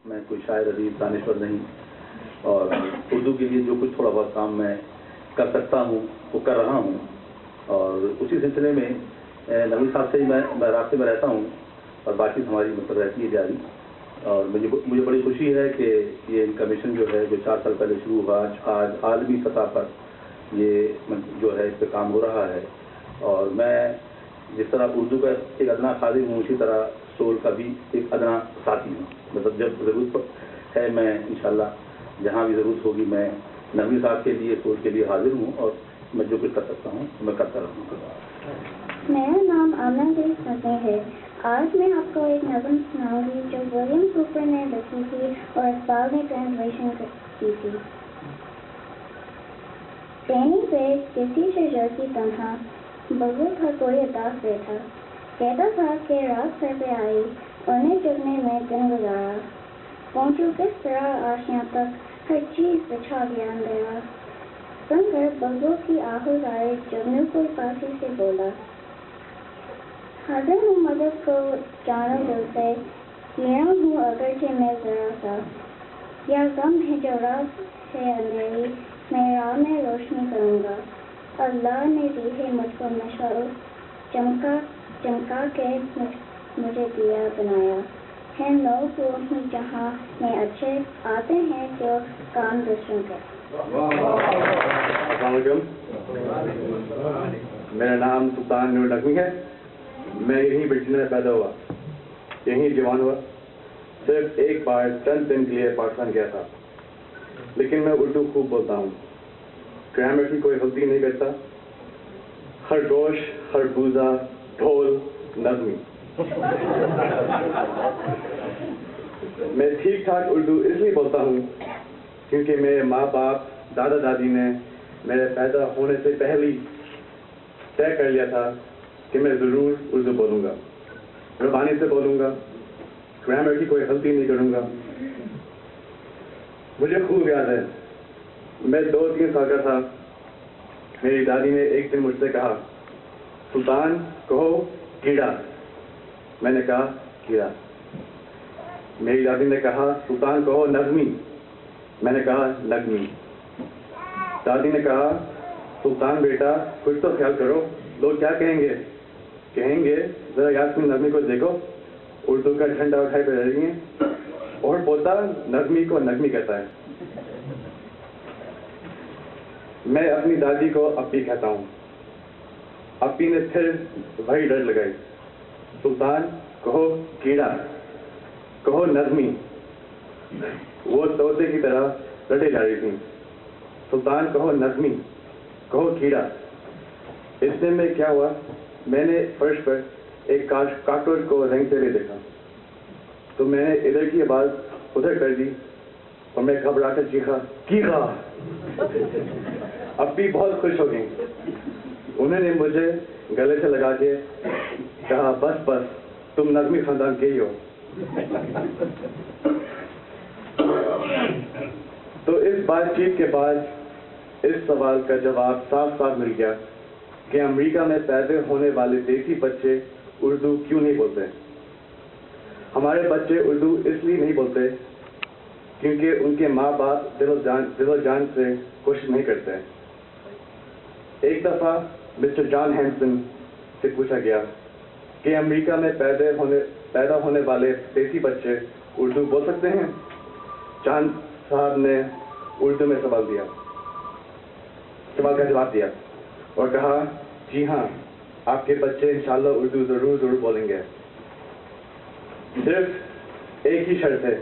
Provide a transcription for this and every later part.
میں کوئی شاعر ادیب دانشور نہیں، اور اردو کے لیے جو کچھ تھوڑا بہت کام میں کر سکتا ہوں وہ کر رہا ہوں، اور اسی سلسلے میں نبی صاحب سے ہی میں رابطے میں رہتا ہوں، اور باقی ہماری مطلب رہتی ہے جاری. اور مجھے بڑی خوشی ہے کہ یہ کمیشن جو ہے جو 4 سال پہلے شروع ہوا آج عالمی سطح پر یہ جو ہے اس پہ کام ہو رہا ہے. اور میں جس طرح اردو کا ایک ادنا خادم ہوں، اسی طرح سول کا بھی ایک ادنا ساتھی ہوں. مطلب جب ضرورت ہے میں انشاءاللہ جہاں بھی ضرورت ہوگی میں نبی صاحب کے لیے سول کے لیے حاضر ہوں، اور میں جو کچھ کر سکتا ہوں میں کرتا رہوں گا. میرا نام آمنہ فتح ہے. آج میں آپ کو ایک نظم سناؤں گی جو ولیم کوپر نے لکھی تھی اور اقبال نے ٹرانسلیشن کی تھی. ٹہنی پہ کسی شجر کی تنہا بزرگ تھا کوئی اداس بیٹھا، کہتا تھا کہ رات سر پہ آئی انہیں جگنے میں دن گزارا، پہنچوں کس طرح آشیاں تک ہر چیز بچھا دیا اندھیرا. سن کر بزرگ کی آہوز آئے جگنو کو پاسی سے بولا، حاضر ہوں مدد کو جانو دل سے، کیڑا ہوں اگرچہ میں ذرا سا، یا غم ہے جو رات ہے اندھیری میں راہ میں روشنی کروں گا. اللہ نے دی ہے مجھ کو مشعل چمکا کے مجھے دیا بنایا، ہے لوگ وہ ہی جہاں میں اچھے آتے ہیں جو کام دوسروں کے. السلام علیکم، میرا نام سلطان نور نقوی ہے. میں یہیں برٹن میں پیدا ہوا، یہیں جوان ہوا. صرف ایک بار چند دن کے لیے پاکستان گیا تھا، لیکن میں اردو خوب بولتا ہوں. گرامر کی کوئی غلطی نہیں کرتا. خرگوش، خربوزہ، ڈھول، نظمی. میں ٹھیک ٹھاک اردو اس لیے بولتا ہوں کیونکہ میرے ماں باپ دادا دادی نے میرے پیدا ہونے سے پہلے طے کر لیا تھا کہ میں ضرور اردو بولوں گا، زبانی سے بولوں گا، گرامر کی کوئی غلطی نہیں کروں گا. مجھے خوب یاد ہے، میں 2-3 سال کا تھا. میری دادی نے ایک دن مجھ سے کہا، سلطان کہو کیڑا. میں نے کہا کیڑا. میری دادی نے کہا سلطان کہو نظمی. میں نے کہا نظمی. دادی نے کہا سلطان بیٹا کچھ تو خیال کرو، لوگ کیا کہیں گے؟ کہیں گے ذرا یاسمین نظمی کو دیکھو، اردو کا جھنڈا اٹھائے پہ رہ رہی ہیں، اور پوتا نظمی کو نظمی کہتا ہے. میں اپنی دادی کو اپی کہتا ہوں. اپی نے پھر وہی ڈر لگائی، سلطان کہو کیڑا، کہو نظمی. وہ طوطے کی طرح رٹے جا رہی تھیں، سلطان کہو نظمی، کہو کیڑا. اتنے میں کیا ہوا، میں نے فرش پر ایک کاکروچ کو رنگ سے لے دیکھا، تو میں نے ادھر کی آواز ادھر کر دی اور میں گھبرا کر چیخا کیڑا. اپی بہت خوش ہو گئی. انہوں نے مجھے گلے سے لگا کے کہا بس بس تم نظمی خاندان کے ہی ہو. تو اس بات چیت کے بعد اس سوال کا جواب صاف صاف مل گیا کہ امریکہ میں پیدا ہونے والے دیسی بچے اردو کیوں نہیں بولتے. ہمارے بچے اردو اس لیے نہیں بولتے کیونکہ ان کے ماں باپ دل و جان سے کوشش نہیں کرتے. ایک دفعہ مسٹر جان ہینسن سے پوچھا گیا کہ امریکہ میں پیدا ہونے والے دیسی بچے اردو بول سکتے ہیں؟ جان صاحب نے اردو میں سوال کا جواب دیا اور کہا جی ہاں، آپ کے بچے انشاءاللہ اردو ضرور بولیں گے. صرف ایک ہی شرط ہے،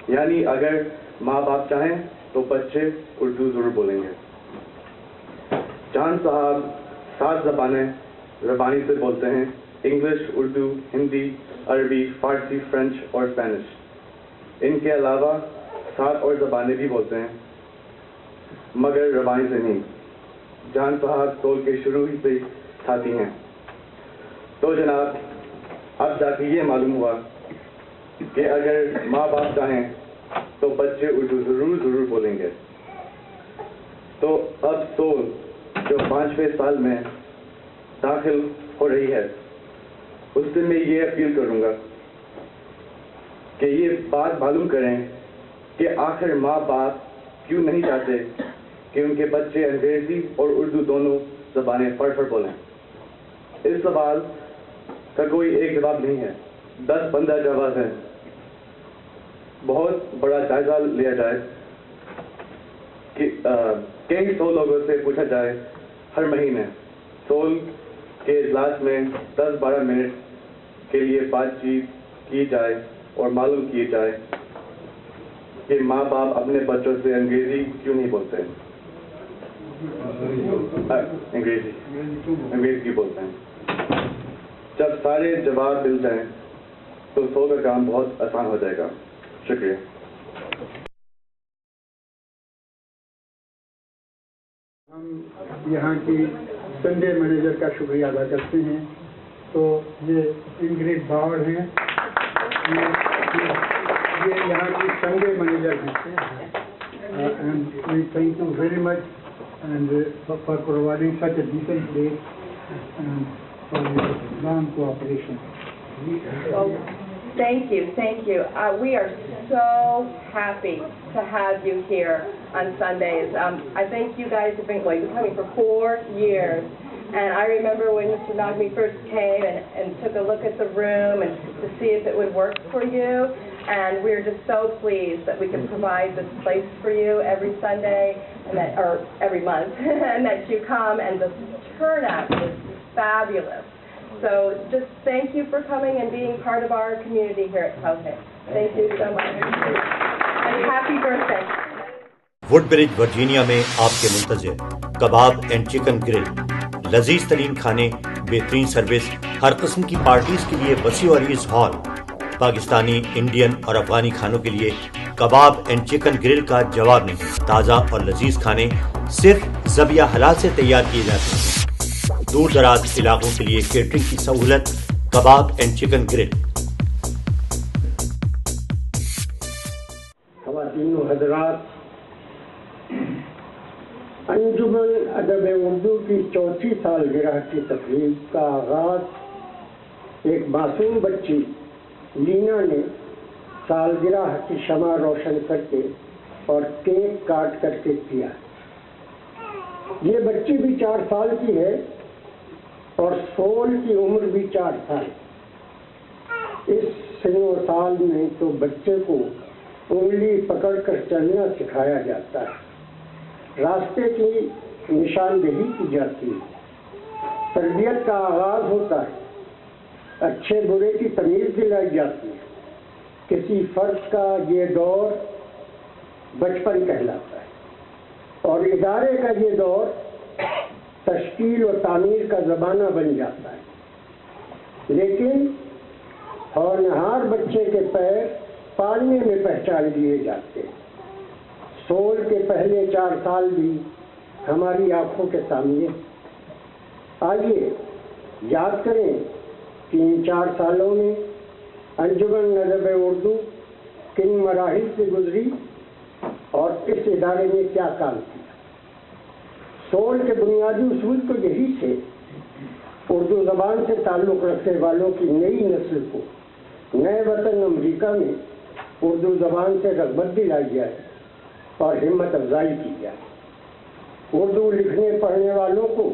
یعنی اگر ماں باپ چاہیں تو بچے اردو ضرور بولیں گے. جان صاحب 7 زبانیں زبانی سے بولتے ہیں، انگلش، اردو، ہندی، عربی، فارسی، فرینچ اور اسپینش. ان کے علاوہ 7 اور زبانیں بھی بولتے ہیں مگر زبانی سے نہیں. جان صاحب سول کے شروع ہی سے ساتھی ہیں. تو جناب اب جا کے یہ معلوم ہوا کہ اگر ماں باپ چاہیں تو بچے اردو ضرور بولیں گے. تو اب سول جو 5ویں سال میں داخل ہو رہی ہے، اس سے میں یہ اپیل کروں گا کہ یہ بات معلوم کریں کہ آخر ماں باپ کیوں نہیں چاہتے کہ ان کے بچے انگریزی اور اردو دونوں زبانیں پڑھ بولیں. اس سوال کا کوئی ایک جواب نہیں ہے, 10-15 جواب ہیں. بہت بڑا جائزہ لیا جائے کہ کئی 100 لوگوں سے پوچھا جائے ہر مہینے 100 کے اجلاس میں 10-12 منٹ کے لیے بات چیت کی جائے اور معلوم کی جائے کہ ماں باپ اپنے بچوں سے انگریزی کیوں نہیں بولتے ہیں. انگریزی بولتے ہیں. جب سارے جواب مل جائیں تو 100 کا کام بہت آسان ہو جائے گا. شکریہ. ہم یہاں کی سنڈے مینیجر کا شکریہ ادا کرتے ہیں. تو یہ انگریز باور ہیں, یہ یہاں کی سنڈے مینیجر ہیں. And we thank you very much and for providing such a decent place and for your long cooperation. Thank you, thank you. We are so happy to have you here on Sundays. I think you guys have been coming for 4 years. And I remember when Mr. Nagmi first came and took a look at the room and to see if it would work for you. And we're just so pleased that we can provide this place for you every Sunday, or every month, and that you come, and the turnout is fabulous. So just thank you for coming and being part of our community here at Taipei. Thank you so much. And happy birthday. Would bridge Virginia میں آپ کے منتظر کباب and chicken girl, لذیذ ترین کھانے, بہترین service, ہر قسم کی parties کے لیے وسیع و عریض ہال. پاکستانی, انڈین اور افغانی کھانوں کے لیے کباب اینڈ چکن گرل کا جواب نہیں. تازہ اور لذیذ کھانے صرف ذبیحہ حلال سے تیار کیے جاتے ہیں. دور دراز علاقوں کے لیے کیٹرنگ کی سہولت. کباب اینڈ چکن گرل. خواتین و حضرات, انجمن ادب اردو کی 34 سالگرہ کی تقریب کا آغاز ایک معصوم بچی لینا نے سالگرہ کی شمع روشن کر کے اور کیک کاٹ کر کے کیا. یہ بچی بھی 4 سال کی ہے اور سول کی عمر بھی 4 سال. اس سن و سال میں تو بچے کو انگلی پکڑ کر چلنا سکھایا جاتا ہے, راستے کی نشاندہی کی جاتی ہے, تربیت کا آغاز ہوتا ہے, اچھے برے کی تمیز دلائی جاتی ہے. کسی فرد کا یہ دور بچپن کہلاتا ہے اور ادارے کا یہ دور تشکیل و تعمیر کا زمانہ بن جاتا ہے. لیکن ہونہار بچے کے پیر پالنے میں پہچان لیے جاتے ہیں. سول کے پہلے 4 سال بھی ہماری آنکھوں کے سامنے. آئیے یاد کریں کہ ان 4 سالوں میں انجمن ادب اردو کن مراحل سے گزری اور اس ادارے نے کیا کام کیا. سول کے بنیادی اصول تو یہی تھے, اردو زبان سے تعلق رکھنے والوں کی نئی نسل کو نئے وطن امریکہ میں اردو زبان سے رغبت دلائی جائے اور ہمت افزائی کی جائے. اردو لکھنے پڑھنے والوں کو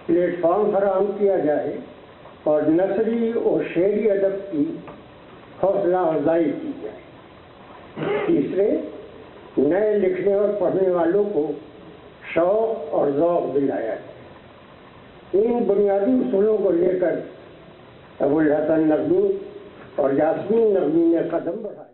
پلیٹ فارم فراہم کیا جائے اور نثری اور شعری ادب کی حوصلہ افزائی کی جائے. تیسرے, نئے لکھنے اور پڑھنے والوں کو شوق اور ذوق دلایا جائے. ان بنیادی اصولوں کو لے کر ابوالحسن نقوی اور یاسمین نقوی نے قدم بڑھایا.